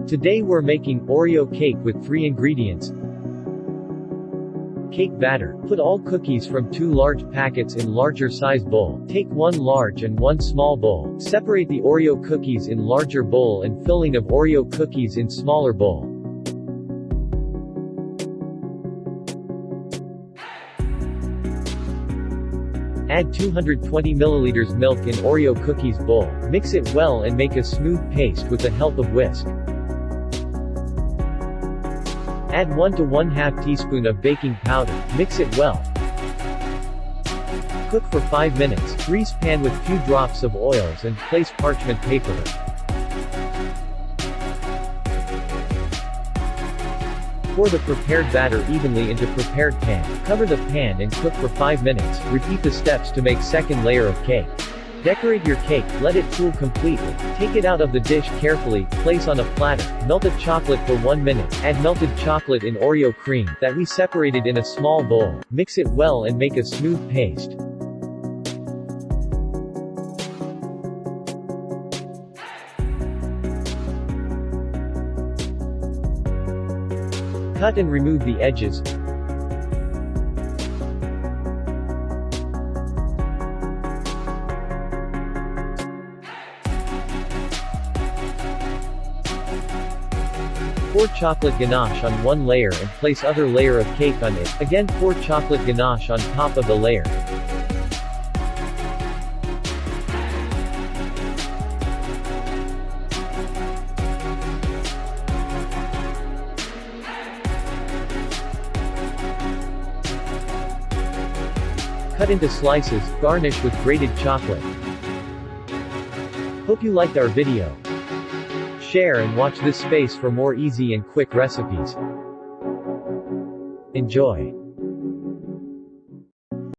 Today we're making Oreo cake with 3 ingredients. Cake batter. Put all cookies from 2 large packets in larger size bowl. Take 1 large and 1 small bowl. Separate the Oreo cookies in larger bowl and filling of Oreo cookies in smaller bowl. Add 220 milliliters milk in Oreo cookies bowl. Mix it well and make a smooth paste with the help of whisk. Add 1 to 1/2 teaspoon of baking powder. Mix it well. Cook for 5 minutes. Grease pan with few drops of oils and place parchment paper. Pour the prepared batter evenly into prepared pan. Cover the pan and cook for 5 minutes. Repeat the steps to make second layer of cake. Decorate your cake, let it cool completely. Take it out of the dish carefully, place on a platter. Melted chocolate for 1 minute. Add melted chocolate in Oreo cream that we separated in a small bowl. Mix it well and make a smooth paste. Cut and remove the edges. Pour chocolate ganache on one layer and place other layer of cake on it. Again pour chocolate ganache on top of the layer. Cut into slices, garnish with grated chocolate. Hope you liked our video. Share and watch this space for more easy and quick recipes. Enjoy.